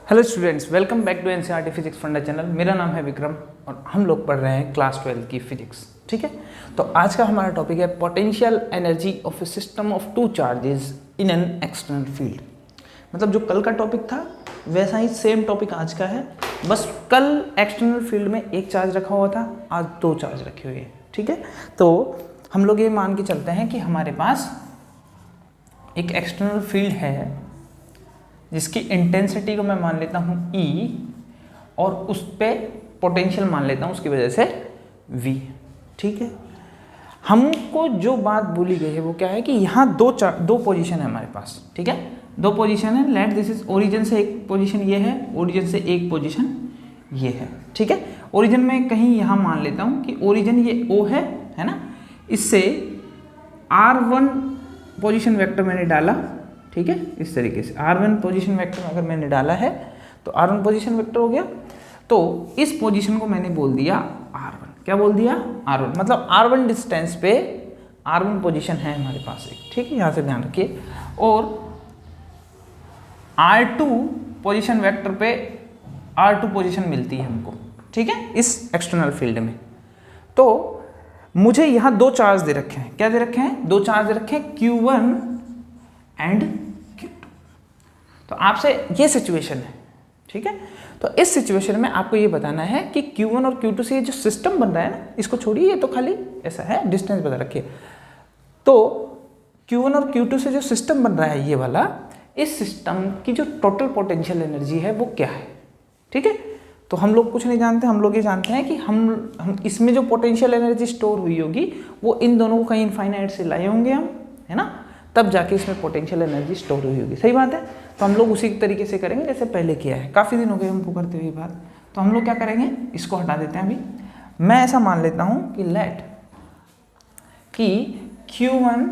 Hello students, welcome back to NCERT physics funda channel. मेरा नाम है विक्रम और हम लोग पढ़ रहे हैं क्लास 12 की फिजिक्स। ठीक है, तो आज का हमारा टॉपिक है potential energy of A system of two charges in an external field. मतलब जो कल का टॉपिक था वैसा ही सेम टॉपिक आज का है, बस कल एक्सटर्नल फील्ड में एक चार्ज रखा हुआ था, आज दो चार्ज रखे हुए हैं। ठीक है, तो हम लोग ये मान के चलते हैं कि हमारे पास एक एक्सटर्नल फील्ड है जिसकी इंटेंसिटी को मैं मान लेता हूँ E और उस पर पोटेंशियल मान लेता हूँ उसकी वजह से V। ठीक है, हमको जो बात बोली गई है वो क्या है कि यहाँ दो पोजीशन है हमारे पास। ठीक है, दो पोजीशन है। लेट दिस इज ओरिजिन से एक पोजीशन ये है, ओरिजिन से एक पोजीशन ये है। ठीक है, ओरिजिन में कहीं यहाँ मान लेता हूँ कि ओरिजिन ये O है ना। इससे R1 पोजीशन वेक्टर मैंने डाला। ठीक है, इस तरीके से R1 पोजीशन वेक्टर अगर मैंने डाला है तो R1 पोजीशन वेक्टर हो गया। तो इस पोजीशन को मैंने बोल दिया R1। क्या बोल दिया? R1। मतलब R1 डिस्टेंस पे R1 पोजीशन है हमारे पास एक। ठीक है, यहाँ से ध्यान रखिए। और R2 पोजीशन वेक्टर पे R2 पोजीशन मिलती है हमको। ठीक है, इस एक्सटर्नल फील्ड में। तो मुझे यहाँ दो चार्ज दे रखे हैं। क्या दे रखे हैं? दो चार्ज दे रखे हैं, Q1 एंड Q2। तो आपसे ये सिचुएशन है। ठीक है, तो इस सिचुएशन में आपको ये बताना है कि Q1 और Q2 से ये जो सिस्टम बन रहा है ना, इसको छोड़िए, ये तो खाली ऐसा है, डिस्टेंस बता रखिए। तो Q1 और Q2 से जो सिस्टम बन रहा है ये वाला, इस सिस्टम की जो टोटल पोटेंशियल एनर्जी है वो क्या है। ठीक है, तो हम लोग कुछ नहीं जानते, हम लोग ये जानते हैं कि हम इसमें जो पोटेंशियल एनर्जी स्टोर हुई होगी वो इन दोनों को कहीं इनफाइनाइट से लाए होंगे हम, है ना, तब जाके इसमें पोटेंशियल एनर्जी स्टोर हुई होगी। सही बात है। तो हम लोग उसी तरीके से करेंगे जैसे पहले किया है। काफ़ी दिन हो गए हमको करते हुए बात। तो हम लोग क्या करेंगे, इसको हटा देते हैं अभी। मैं ऐसा मान लेता हूँ कि लेट कि Q1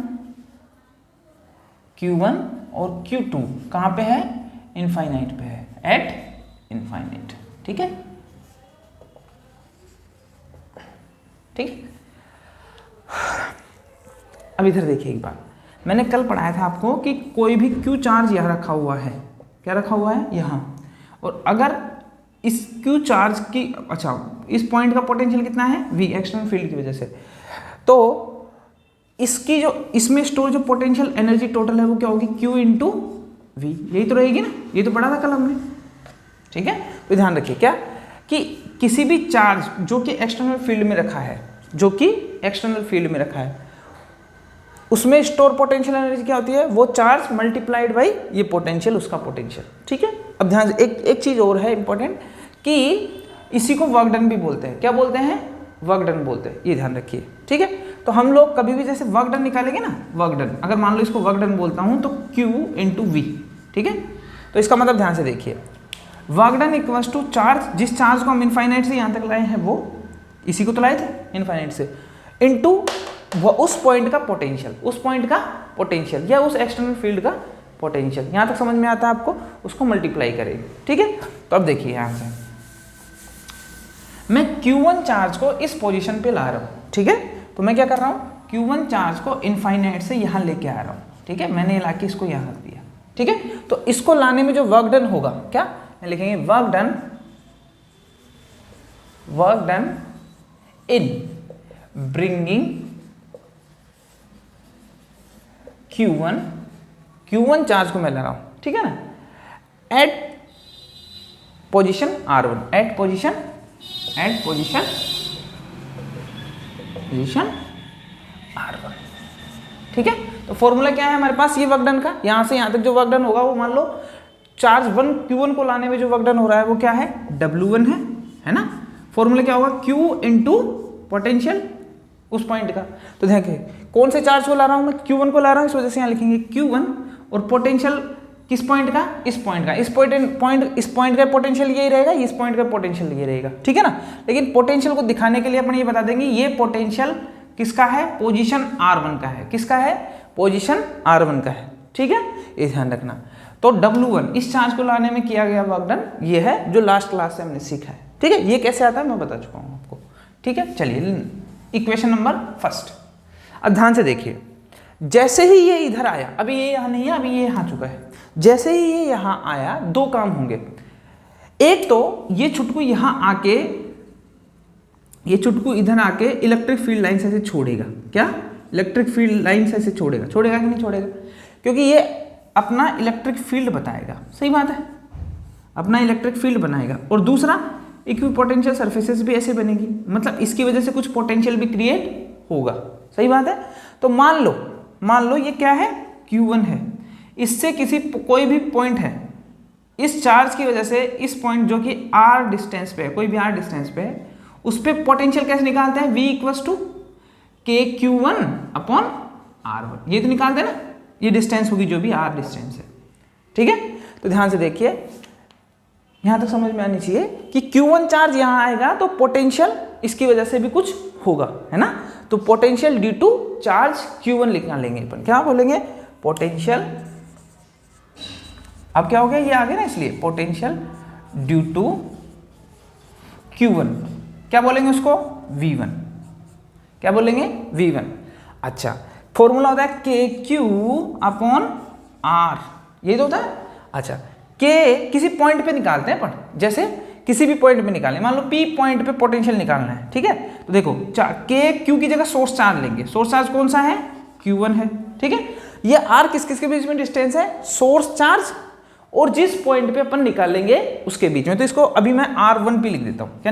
और Q2 कहाँ पे है? इनफाइनाइट पे है, एट इनफाइनाइट। ठीक है, ठीक। अब इधर देखिए एक बात, मैंने कल पढ़ाया था आपको कि कोई भी Q चार्ज यहाँ रखा हुआ है। क्या रखा हुआ है? यहाँ। और अगर इस Q चार्ज की, अच्छा, इस पॉइंट का पोटेंशियल कितना है? V, एक्सटर्नल फील्ड की वजह से। तो इसकी जो इसमें स्टोर जो पोटेंशियल एनर्जी टोटल है वो क्या होगी? Q into V। यही तो रहेगी ना, ये तो पढ़ा था कल हमने। ठीक है, तो ध्यान रखिए क्या कि किसी भी चार्ज जो कि एक्सटर्नल फील्ड में रखा है, जो कि एक्सटर्नल फील्ड में रखा है, उसमें स्टोर पोटेंशियल एनर्जी क्या होती है? वो चार्ज मल्टीप्लाइड बाई ये पोटेंशियल, उसका पोटेंशियल। ठीक है, अब ध्यान से एक चीज और है इंपॉर्टेंट कि इसी को वर्क डन भी बोलते हैं। क्या बोलते हैं? वर्क डन बोलते हैं, ये ध्यान रखिए। ठीक है, तो हम लोग कभी भी जैसे वर्क डन निकालेंगे ना, वर्क डन, अगर मान लो इसको वर्क डन बोलता हूं तो Q इंटू V। ठीक है, तो इसका मतलब ध्यान से देखिए, work done equals to charge, जिस चार्ज को हम इनफाइनाइट से यहां तक लाए हैं वो इसी को तो लाए थे इनफाइनाइट से, इनटू वो उस पॉइंट का पोटेंशियल, उस पॉइंट का पोटेंशियल या उस एक्सटर्नल फील्ड का पोटेंशियल। यहां तक समझ में आता है आपको? उसको मल्टीप्लाई करेंगे। ठीक है, तो अब देखिए यहां से मैं Q1 चार्ज को इस पोजीशन पे ला रहा हूं। ठीक है, तो मैं क्या कर रहा हूं? Q1 चार्ज को इनफाइनाइट से यहां लेके आ रहा हूं। ठीक है, मैंने लाके इसको यहां रख दिया। ठीक है, तो इसको लाने में जो वर्क डन होगा, क्या लिखेंगे? Work done in bringing Q1 charge को मैं ला रहा हूं। ठीक है ना, eight position R1, eight position R1। ठीक है, तो फॉर्मूला क्या है हमारे पास? ये वर्क डन का, यहां से यहां तक जो वर्क डन होगा वो मान लो चार्ज Q1 को लाने में जो वर्क डन हो रहा है वो क्या है? W1 है ना। फॉर्मूला क्या होगा? Q इंटू पोटेंशियल उस पॉइंट का। तो देखिए कौन से चार्ज को ला रहा हूं मैं? Q1 को ला रहा हूं, इस वजह से यहां लिखेंगे Q1 और पोटेंशियल किस पॉइंट का? इस पॉइंट का। इस पॉइंट का पोटेंशियल यही रहेगा, इस पॉइंट का पोटेंशियल ये रहेगा। ठीक है ना, लेकिन पोटेंशियल को दिखाने के लिए अपन ये बता देंगे ये पोटेंशियल किसका है? पोजीशन R1 का है। किसका है? पोजीशन R1 का है। ठीक है, ये ध्यान रखना। तो W1 इस चार्ज को लाने में किया गया वर्क डन ये है, जो लास्ट क्लास से हमने सीखा है। ठीक है, ये कैसे आता है मैं बता चुका हूं आपको। ठीक है, चलिए इक्वेशन नंबर फर्स्ट। अब ध्यान से देखिए, जैसे ही ये इधर आया, अभी ये यहाँ नहीं है, अभी ये यहाँ चुका है, जैसे ही ये यहाँ आया दो काम होंगे। एक तो ये छुटकू यहां आके, ये छुटकू इधर आके इलेक्ट्रिक फील्ड लाइन से छोड़ेगा। क्या? इलेक्ट्रिक फील्ड लाइन से छोड़ेगा। छोड़ेगा कि नहीं छोड़ेगा? क्योंकि ये अपना इलेक्ट्रिक फील्ड बताएगा। सही बात है, अपना इलेक्ट्रिक फील्ड बनाएगा। और दूसरा, इक्विपोटेंशियल सरफेसेस भी ऐसे बनेगी, मतलब इसकी वजह से कुछ पोटेंशियल भी क्रिएट होगा। सही बात है। तो मान लो ये क्या है? Q1 है। इससे किसी कोई भी पॉइंट है, इस चार्ज की वजह से इस पॉइंट जो कि r डिस्टेंस पे है, कोई भी r डिस्टेंस पे है, उस पर पोटेंशियल कैसे निकालते हैं? V equals to KQ1 upon R1। ये तो निकालते हैं ना, ये डिस्टेंस होगी जो भी r डिस्टेंस है। ठीक है, तो ध्यान से देखिए, यहां तक समझ में आनी चाहिए कि Q1 चार्ज यहां आएगा तो पोटेंशियल इसकी वजह से भी कुछ होगा, है ना। तो potential due to charge Q1 निकालेंगे अपन। क्या बोलेंगे? पोटेंशियल, अब क्या हो गया, ये आ गया ना, इसलिए पोटेंशियल ड्यू टू Q1, क्या बोलेंगे उसको? V1। क्या बोलेंगे? V1। अच्छा, फॉर्मूला होता है KQ अपॉन R, ये तो होता है। अच्छा, K किसी पॉइंट पे निकालते हैं अपन, जैसे किसी भी पॉइंट पे निकालें, मान लो P पॉइंट पे पोटेंशियल निकालना है। ठीक है, तो देखो KQ की जगह सोर्स चार्ज लेंगे। सोर्स चार्ज कौन सा है? Q1 है। ठीक है, ये R किस किस के बीच में डिस्टेंस है? सोर्स चार्ज और जिस पॉइंट पे अपन निकालेंगे उसके बीच में। तो इसको अभी मैं R1P लिख देता हूँ। क्या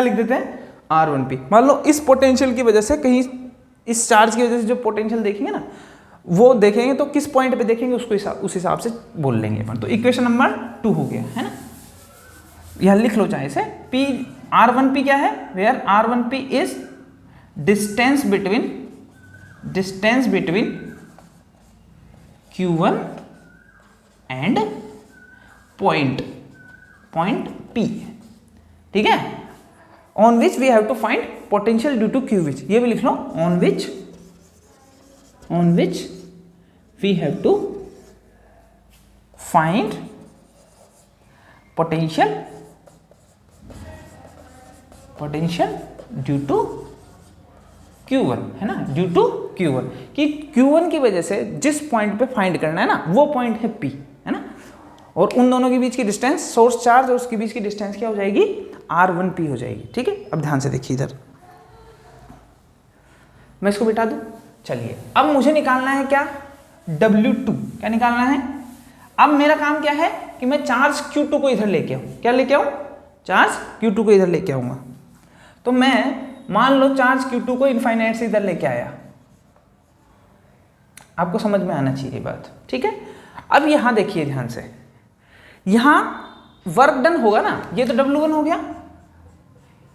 लिख देते हैं? R1P। मान लो इस पोटेंशियल की वजह से, कहीं इस चार्ज की वजह से जो पोटेंशियल देखेंगे ना, वो देखेंगे तो किस पॉइंट पे देखेंगे उसको उस हिसाब से बोल लेंगे अपन। तो इक्वेशन नंबर 2 हो गया, है ना। यह लिख लो चाहे से, P R1P क्या है? Where R1P is distance between Q1 and point P। ठीक है, on which we have to find potential due to Q which. ये भी लिख लो, on which we have to find potential due to Q1, है ना, ड्यू टू Q1, कि Q1 की वजह से जिस पॉइंट पे फाइंड करना है ना, वो पॉइंट है P, है ना। और उन दोनों के बीच की डिस्टेंस, सोर्स चार्ज और उसके बीच की डिस्टेंस क्या हो जाएगी? R1P हो जाएगी। ठीक है, अब ध्यान से देखिए इधर, मैं इसको बिठा दूं। चलिए, अब मुझे निकालना है क्या? W2। क्या निकालना है? अब मेरा काम क्या है कि मैं चार्ज Q2 को इधर लेके आऊं। क्या लेके आऊं? चार्ज Q2 को इधर लेके आऊंगा। तो मैं मान लो चार्ज Q2 को इनफाइनाइट से इधर लेके आया। आपको समझ में आना चाहिए बात। ठीक है, अब यहां देखिए ध्यान से, यहां वर्क डन होगा ना, ये तो W1 हो गया,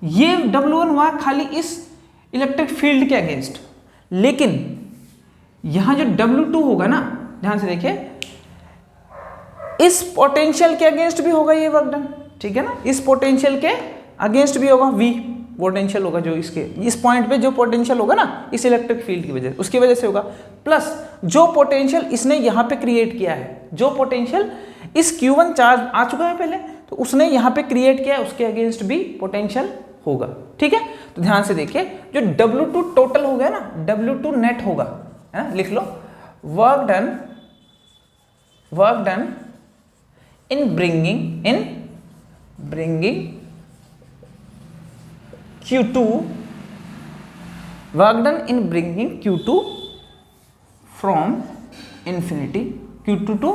ये W1 हुआ खाली इस इलेक्ट्रिक फील्ड के अगेंस्ट। लेकिन यहां जो W2 होगा ना, ध्यान से देखिए, इस पोटेंशियल के अगेंस्ट भी होगा ये वर्क डन। ठीक है ना, इस पोटेंशियल के अगेंस्ट भी होगा, V पोटेंशियल होगा जो इसके इस पॉइंट पे जो पोटेंशियल होगा ना, इस इलेक्ट्रिक फील्ड की वजह से, उसकी वजह से होगा। प्लस जो पोटेंशियल इसने यहाँ पे क्रिएट किया है, जो पोटेंशियल इस Q1 चार्ज आ चुका है पहले, तो उसने यहाँ पे क्रिएट किया है, उसके अगेंस्ट भी पोटेंशियल होगा। ठीक है, तो ध्यान से देखिए, जो W2 टोटल हो गया ना, W2 नेट होगा, है ना, लिख लो, work done in bringing Q2, work done in bringing Q2 from infinity, Q2 to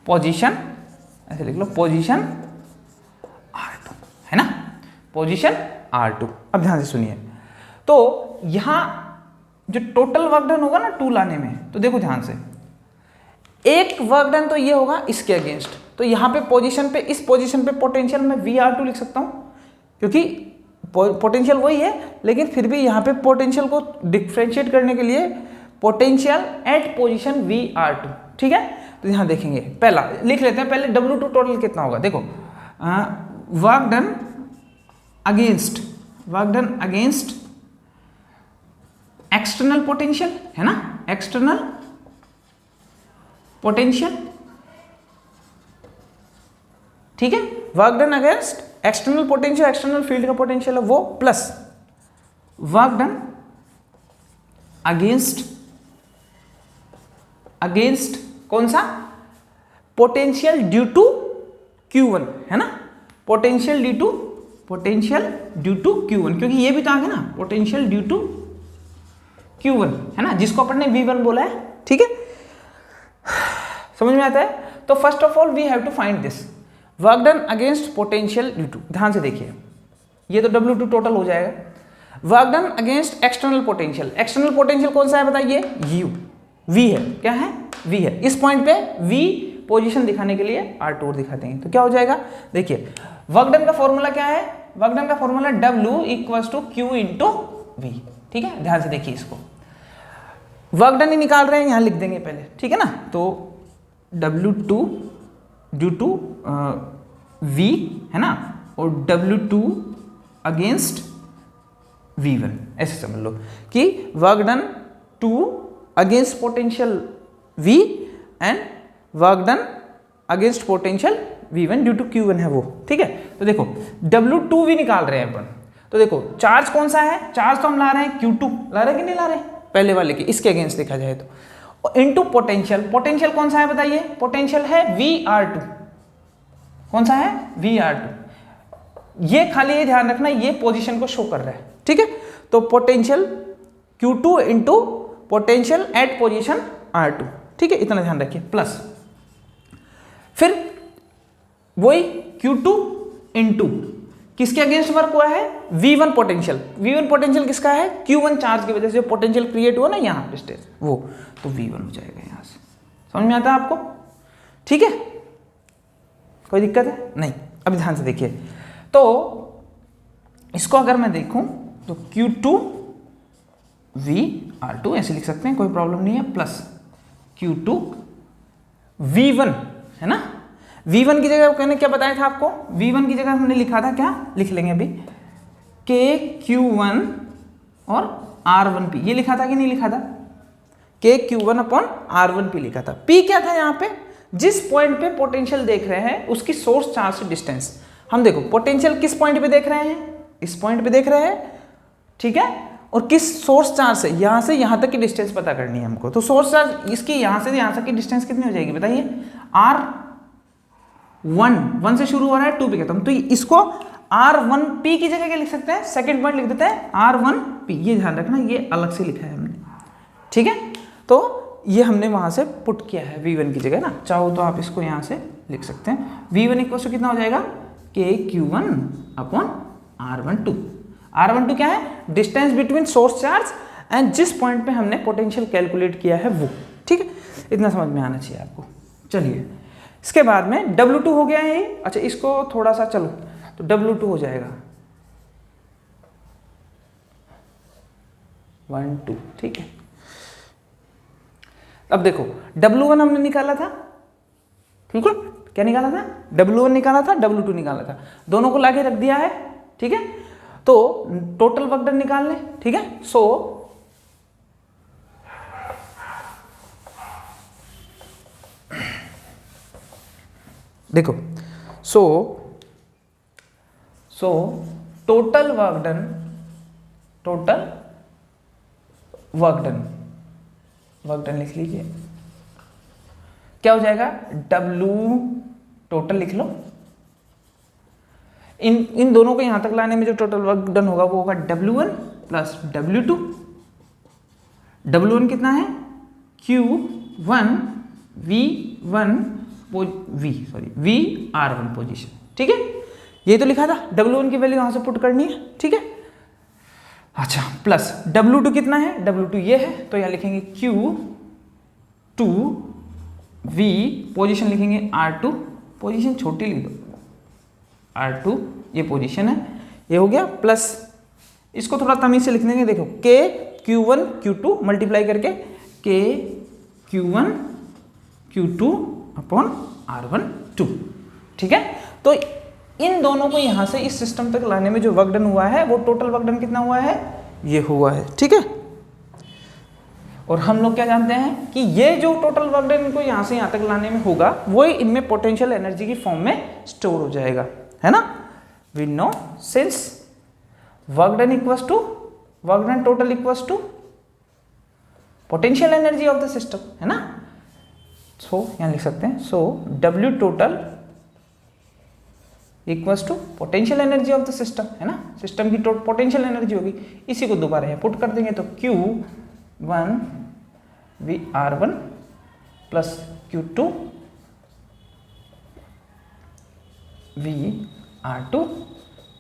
position, ऐसे लिख लो, पोजीशन R2, है ना, पोजीशन R2। अब ध्यान से सुनिए, तो यहां जो टोटल वर्क डन होगा ना 2 लाने में, तो देखो ध्यान से, एक वर्क डन तो ये होगा इसके अगेंस्ट, तो यहां पे पोजीशन पे, इस पोजीशन पे पोटेंशियल में VR2 लिख सकता हूं, क्योंकि पोटेंशियल वही है, लेकिन फिर भी यहाँ पे पोटेंशियल को डिफ्रेंशिएट करने के लिए पोटेंशियल एट पोजीशन VR2। ठीक है, तो यहाँ देखेंगे, पहला लिख लेते हैं, पहले W2 टोटल कितना होगा। देखो, work done against external potential, है ना, एक्सटर्नल पोटेंशियल। ठीक है, work done against external potential, external field का पोटेंशियल है वो, प्लस वर्क डन अगेंस्ट कौन सा? पोटेंशियल ड्यू टू Q1 है ना, पोटेंशियल ड्यू टू Q1, क्योंकि ये भी तो आ गया ना, पोटेंशियल ड्यू टू Q1 है ना, जिसको अपन ने V1 बोला है। ठीक है, समझ में आता है। तो first of all we have to find this work done against potential due to. ध्यान से देखिए, ये तो W2 टोटल हो जाएगा। Work done against external potential, external potential कौन सा है बताइए, U, V है, क्या है, V है। इस पॉइंट पे V पोजीशन दिखाने के लिए R2 दिखाते हैं, तो क्या हो जाएगा, देखिए वर्क डन का फॉर्मूला क्या है, वर्क डन का formula W equals to Q into V। ठीक है, ध्यान से देखिए, इसको वर्क डन ही निकाल रहे हैं, यहां लिख देंगे पहले, ठीक है ना। तो W2 ड्यू टू V है ना, और W2 अगेंस्ट V1, ऐसे समझ लो कि work done 2 against potential V and work done against potential V1 due to Q1 है वो। ठीक है, तो देखो W2V निकाल रहे हैं अपन, तो देखो चार्ज कौन सा है, चार्ज तो हम ला रहे हैं Q2, ला रहे हैं कि नहीं ला रहे, पहले वाले के, इसके अगेंस्ट देखा जाए तो, इनटू पोटेंशियल, पोटेंशियल कौन सा है बताइए, पोटेंशियल है VR2, कौन सा है, VR2। ये खाली ये ध्यान रखना, ये पोजीशन को शो कर रहा है। ठीक है, तो potential Q2 into potential at position R2। ठीक है, इतना ध्यान रखिए, प्लस फिर वही Q2 इंटू किसके अगेंस्ट वर्क हुआ है, V1 पोटेंशियल, V1 पोटेंशियल किसका है, Q1 चार्ज की वजह से जो पोटेंशियल क्रिएट हुआ ना यहाँ पे स्टेज, वो तो V1 हो जाएगा यहाँ से। समझ में आता है आपको, ठीक है, कोई दिक्कत है नहीं। अभी ध्यान से देखिए, तो इसको अगर मैं देखूं तो Q2 VR2 ऐसे लिख सकते हैं, कोई प्रॉब्लम नहीं है, प्लस Q2 V1 है ना। V1 की जगह मैंने क्या बताया था आपको, V1 की जगह हमने लिखा था, क्या लिख लेंगे अभी, KQ1 और R1P, ये लिखा था कि नहीं लिखा था, KQ1 अपॉन R1P लिखा था। P क्या था यहाँ पे, जिस पॉइंट पे पोटेंशियल देख रहे हैं उसकी सोर्स चार्ज से डिस्टेंस। हम देखो पोटेंशियल किस पॉइंट पे देख रहे हैं, इस पॉइंट पे देख रहे हैं, ठीक है, और किस सोर्स चार्ज से यहाँ तक की डिस्टेंस पता करनी है हमको। तो सोर्स चार्ज इसकी यहाँ से यहाँ तक की डिस्टेंस कितनी हो जाएगी बताइए, R1 से शुरू हो रहा है, 2 पे खत्म, तो इसको R1P की जगह क्या लिख सकते हैं, सेकंड पॉइंट लिख देते हैं R1P। ये ध्यान रखना, ये अलग से लिखा है हमने, ठीक है। तो ये हमने वहां से पुट किया है V1 की जगह ना, चाहो तो आप इसको यहाँ से लिख सकते हैं। V1 इक्वल टू कितना हो जाएगा, KQ1 अपॉन R12। R12 क्या है, distance between source charge and जिस पॉइंट पे हमने पोटेंशियल कैलकुलेट किया है वो। ठीक है, इतना समझ में आना चाहिए आपको। चलिए, इसके बाद में W2 हो गया है ये। अच्छा, इसको थोड़ा सा चलो, तो W2 हो जाएगा 1 2, ठीक है। अब देखो W1 हमने निकाला था, बिल्कुल, क्या निकाला था, W1 निकाला था, W2 निकाला था, दोनों को लाके रख दिया है, ठीक है। तो टोटल वर्क डन निकाल लें, ठीक है। सो देखो, सो टोटल वर्क डन लिख लीजिए, क्या हो जाएगा, W टोटल लिख लो। इन दोनों को यहां तक लाने में जो टोटल वर्क डन होगा वो होगा W1 प्लस W2। W1 कितना है, Q1 VR1 पोजीशन, ठीक है। ये तो लिखा था, W1 की वैल्यू यहां से पुट करनी है, ठीक है। अच्छा, प्लस W2 कितना है, W2 ये है, तो यहां लिखेंगे Q2V पोजीशन लिखेंगे R2, पोजीशन छोटी लिख दो, R2 ये पोजीशन है, ये हो गया, प्लस इसको थोड़ा तमीज से लिख देंगे, देखो KQ1 Q2 मल्टीप्लाई करके KQ1 Q2 अपॉन R12, ठीक है। तो इन दोनों को यहां से इस सिस्टम तक लाने में जो वर्क डन हुआ है वो टोटल वर्क डन कितना हुआ है, ये हुआ है, ठीक है। और हम लोग क्या जानते हैं कि ये जो टोटल वर्क डन इनको यहां से यहां तक लाने में होगा वो इनमें पोटेंशियल एनर्जी की फॉर्म में स्टोर हो जाएगा, है ना। We know since work done equals to work done total equals to potential energy of the system, है ना। सो यहां लिख सकते हैं, so W total equals to potential energy of the system, है ना, सिस्टम की पोटेंशियल एनर्जी होगी। इसी को दोबारा यहाँ पुट कर देंगे तो Q1 VR1 plus Q2 VR2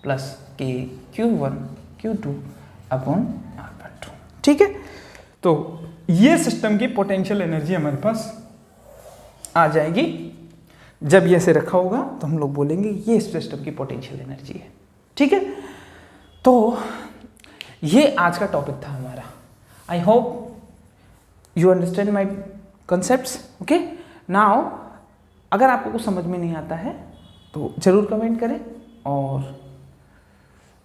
plus Q1 Q2 upon R12। ठीक है, तो ये सिस्टम की पोटेंशियल एनर्जी हमारे पास आ जाएगी। जब ये ऐसे रखा होगा तो हम लोग बोलेंगे ये सिस्टम की पोटेंशियल एनर्जी है। ठीक है, तो ये आज का टॉपिक था हमारा। I hope you understand my concepts. Okay, now अगर आपको कुछ समझ में नहीं आता है तो ज़रूर कमेंट करें, और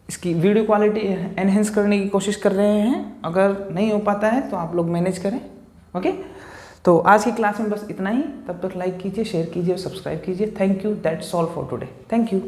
इसकी वीडियो क्वालिटी एनहेंस करने की कोशिश कर रहे हैं। अगर नहीं हो पाता है तो आप लोग मैनेज करें। ओके, तो आज की क्लास में बस इतना ही। तब तक लाइक कीजिए, शेयर कीजिए और सब्सक्राइब कीजिए। Thank you, that's all for today. Thank you.